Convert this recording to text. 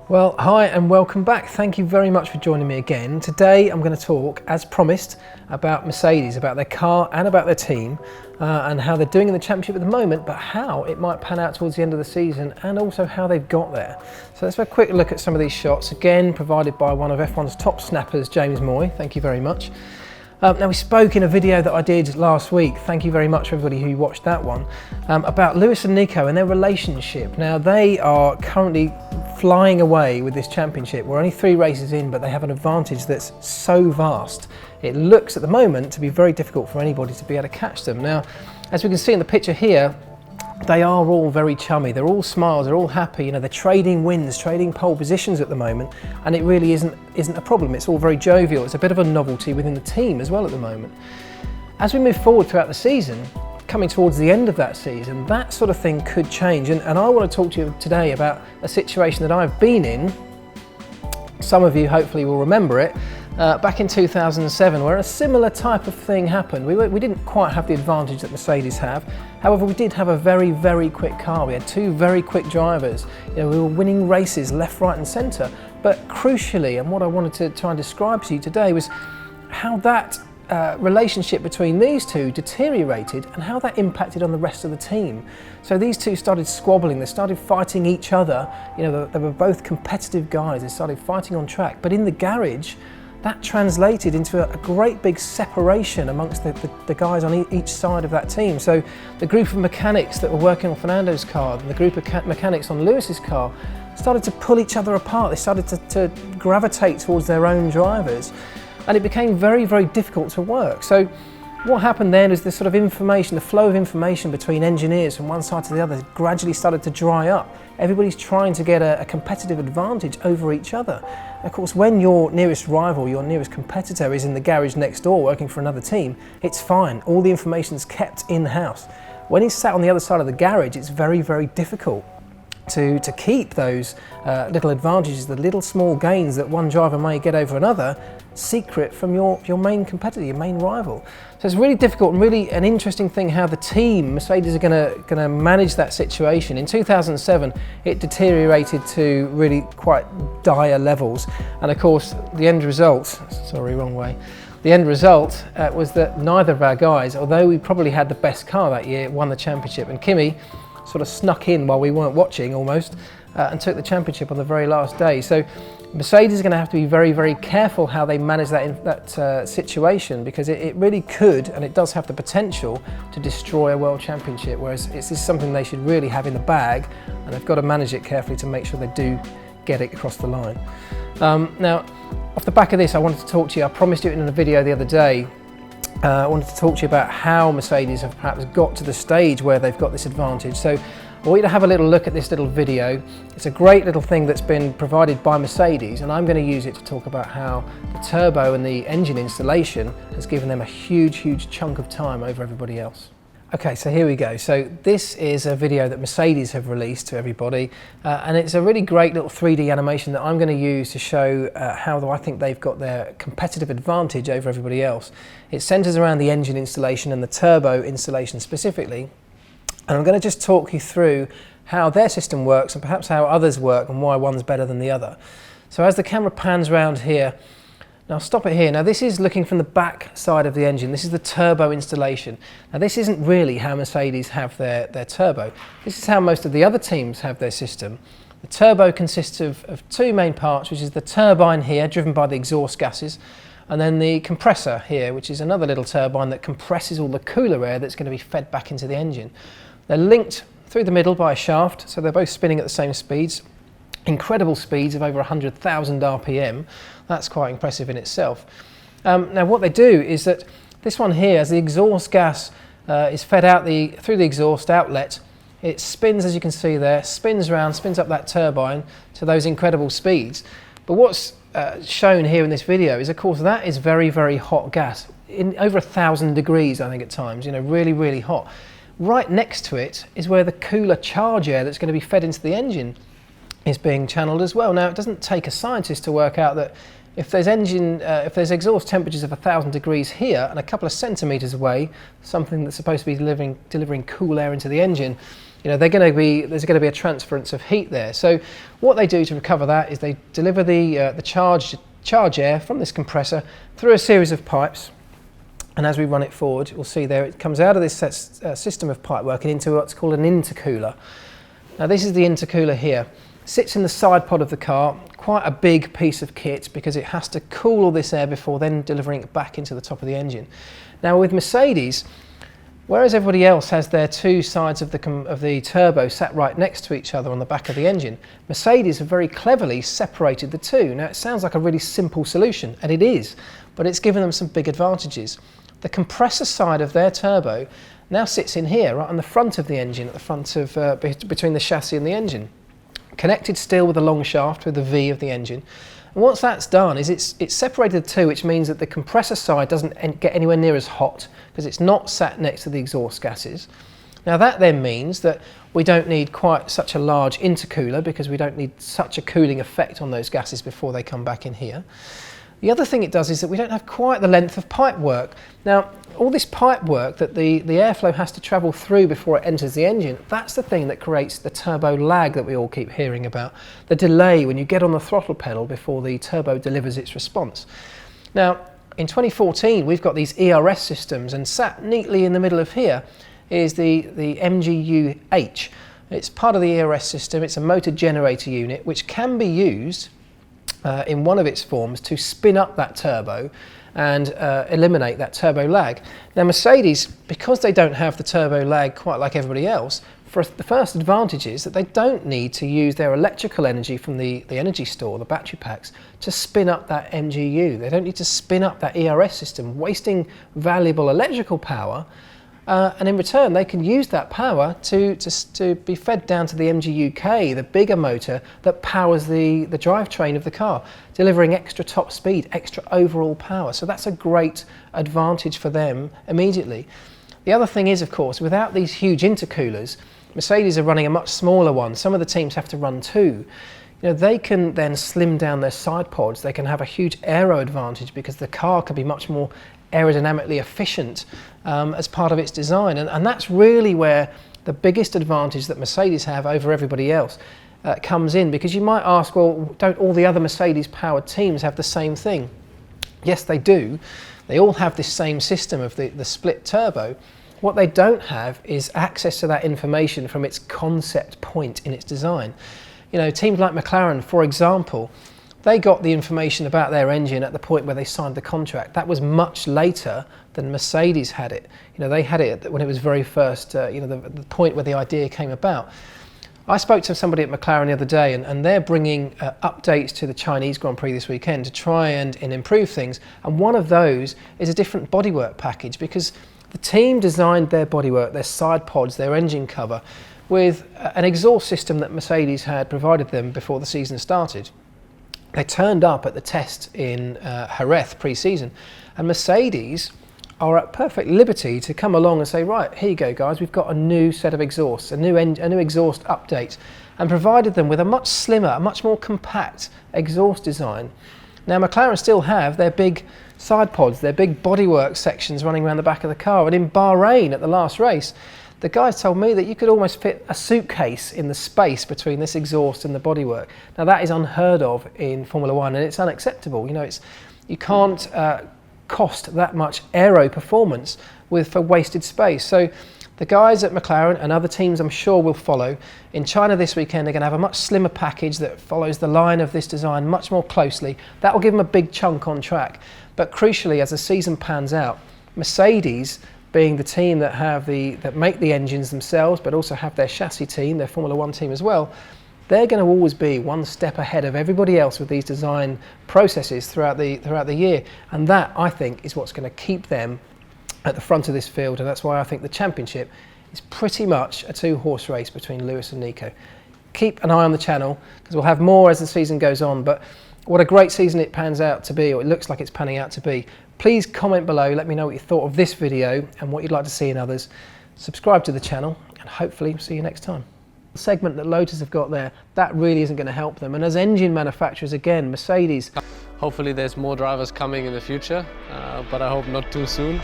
Well, hi and welcome back. Thank you very much for joining me again. Today I'm going to talk, as promised, about Mercedes, about their car and about their team, and how they're doing in the championship at the moment, but how it might pan out towards the end of the season and also how they've got there. So let's have a quick look at some of these shots, again provided by one of F1's top snappers, James Moy. Thank you very much. Now we spoke in a video that I did last week, thank you very much for everybody who watched that one, about Lewis and Nico and their relationship. Now they are currently flying away with this championship. We're only 3 races in, but they have an advantage that's so vast. It looks at the moment to be very difficult for anybody to be able to catch them. Now, as we can see in the picture here, they are all very chummy, they're all smiles, they're all happy, you know, they're trading wins, trading pole positions at the moment, and it really isn't a problem. It's all very jovial. It's a bit of a novelty within the team as well at the moment. As we move forward throughout the season, coming towards the end of that season, that sort of thing could change, and I want to talk to you today about a situation that I've been in. Some of you hopefully will remember it. Back in 2007, where a similar type of thing happened. We didn't quite have the advantage that Mercedes have. However, we did have a very, very quick car. We had 2 very quick drivers. You know, we were winning races left, right and centre. But crucially, and what I wanted to try and describe to you today, was how that relationship between these two deteriorated and how that impacted on the rest of the team. So these two started squabbling, they started fighting each other. You know, they were both competitive guys, they started fighting on track. But in the garage, that translated into a great big separation amongst the guys on each side of that team. So the group of mechanics that were working on Fernando's car and the group of mechanics on Lewis's car started to pull each other apart. They started to gravitate towards their own drivers, and it became very, very difficult to work. So what happened then is this sort of information, the flow of information between engineers from one side to the other gradually started to dry up. Everybody's trying to get a competitive advantage over each other. Of course, when your nearest rival, your nearest competitor is in the garage next door working for another team, it's fine. All the information's kept in-house. When he's sat on the other side of the garage, it's very, very difficult to keep those little advantages, the little small gains that one driver may get over another, secret from your main competitor, your main rival. So it's really difficult and really an interesting thing how the team, Mercedes, are going to manage that situation. In 2007, it deteriorated to really quite dire levels, and of course the end result, sorry, wrong way. The end result was that neither of our guys, although we probably had the best car that year, won the championship, and Kimi sort of snuck in while we weren't watching almost, and took the championship on the very last day. So Mercedes is going to have to be very, very careful how they manage that situation, because it really could, and it does have the potential to destroy a world championship, whereas this is something they should really have in the bag, and they've got to manage it carefully to make sure they do get it across the line. Now, off the back of this, I wanted to talk to you, I promised you it in a video the other day. I wanted to talk to you about how Mercedes have perhaps got to the stage where they've got this advantage. So I want you to have a little look at this little video. It's a great little thing that's been provided by Mercedes, and I'm going to use it to talk about how the turbo and the engine installation has given them a huge, huge chunk of time over everybody else. Okay, so here we go. So this is a video that Mercedes have released to everybody, and it's a really great little 3D animation that I'm going to use to show how I think they've got their competitive advantage over everybody else. It centres around the engine installation and the turbo installation specifically, and I'm going to just talk you through how their system works and perhaps how others work and why one's better than the other. So as the camera pans around here, now stop it here. Now this is looking from the back side of the engine. This is the turbo installation. Now this isn't really how Mercedes have their turbo. This is how most of the other teams have their system. The turbo consists of 2 main parts, which is the turbine here, driven by the exhaust gases, and then the compressor here, which is another little turbine that compresses all the cooler air that's going to be fed back into the engine. They're linked through the middle by a shaft, so they're both spinning at the same speeds. Incredible speeds of over 100,000 RPM. That's quite impressive in itself. Now what they do is that this one here, as the exhaust gas is fed out through the exhaust outlet, it spins, as you can see there, spins around, spins up that turbine to those incredible speeds. But what's shown here in this video is, of course, that is very, very hot gas, in over 1,000 degrees, I think at times, you know, really, really hot. Right next to it is where the cooler charge air that's going to be fed into the engine is being channeled as well. Now, it doesn't take a scientist to work out that if there's exhaust temperatures of 1,000 degrees here and a couple of centimetres away, something that's supposed to be delivering cool air into the engine, you know, there's going to be a transference of heat there. So what they do to recover that is they deliver the charge air from this compressor through a series of pipes. And as we run it forward, you'll see there it comes out of this system of pipework and into what's called an intercooler. Now this is the intercooler here. It sits in the side pod of the car, quite a big piece of kit because it has to cool all this air before then delivering it back into the top of the engine. Now with Mercedes, whereas everybody else has their two sides of the turbo sat right next to each other on the back of the engine, Mercedes have very cleverly separated the two. Now it sounds like a really simple solution, and it is, but it's given them some big advantages. The compressor side of their turbo now sits in here, right on the front of the engine, at the front of between the chassis and the engine, connected still with a long shaft with the V of the engine. And what that's done is it's separated the two, which means that the compressor side doesn't get anywhere near as hot because it's not sat next to the exhaust gases. Now that then means that we don't need quite such a large intercooler because we don't need such a cooling effect on those gases before they come back in here. The other thing it does is that we don't have quite the length of pipe work. Now, all this pipe work that the airflow has to travel through before it enters the engine, that's the thing that creates the turbo lag that we all keep hearing about, the delay when you get on the throttle pedal before the turbo delivers its response. Now, in 2014, we've got these ERS systems, and sat neatly in the middle of here is the MGU-H. It's part of the ERS system. It's a motor generator unit which can be used in one of its forms to spin up that turbo and eliminate that turbo lag. Now Mercedes, because they don't have the turbo lag quite like everybody else, the first advantage is that they don't need to use their electrical energy from the energy store, the battery packs, to spin up that MGU. They don't need to spin up that ERS system, wasting valuable electrical power. And in return, they can use that power to be fed down to the MGU-K, the bigger motor that powers the drivetrain of the car, delivering extra top speed, extra overall power. So that's a great advantage for them immediately. The other thing is, of course, without these huge intercoolers, Mercedes are running a much smaller one. Some of the teams have to run two. You know, they can then slim down their side pods. They can have a huge aero advantage because the car can be much more aerodynamically efficient as part of its design, and that's really where the biggest advantage that Mercedes have over everybody else comes in, because you might ask, well, don't all the other Mercedes powered teams have the same thing? Yes, they do. They all have this same system of the split turbo. What they don't have is access to that information from its concept point in its design. You know, teams like McLaren, for example, they got the information about their engine at the point where they signed the contract. That was much later than Mercedes had it. You know, they had it when it was very first, the point where the idea came about. I spoke to somebody at McLaren the other day, and they're bringing updates to the Chinese Grand Prix this weekend to try and improve things. And one of those is a different bodywork package, because the team designed their bodywork, their side pods, their engine cover, with an exhaust system that Mercedes had provided them before the season started. They turned up at the test in Jerez pre-season, and Mercedes are at perfect liberty to come along and say, right, here you go guys, we've got a new set of exhausts, a new exhaust update, and provided them with a much slimmer, a much more compact exhaust design. Now McLaren still have their big side pods, their big bodywork sections running around the back of the car, and in Bahrain at the last race, the guys told me that you could almost fit a suitcase in the space between this exhaust and the bodywork. Now that is unheard of in Formula One, and it's unacceptable. You know, you can't cost that much aero performance for wasted space. So the guys at McLaren and other teams, I'm sure, will follow. In China this weekend, they're going to have a much slimmer package that follows the line of this design much more closely. That will give them a big chunk on track. But crucially, as the season pans out, Mercedes, being the team that make the engines themselves, but also have their chassis team, their Formula One team as well, they're going to always be one step ahead of everybody else with these design processes throughout the year. And that, I think, is what's going to keep them at the front of this field, and that's why I think the championship is pretty much a two-horse race between Lewis and Nico. Keep an eye on the channel, because we'll have more as the season goes on, but what a great season it pans out to be, or it looks like it's panning out to be. Please comment below, let me know what you thought of this video and what you'd like to see in others. Subscribe to the channel, and hopefully see you next time. The segment that Lotus have got there, that really isn't going to help them, and as engine manufacturers, again, Mercedes. Hopefully there's more drivers coming in the future, but I hope not too soon.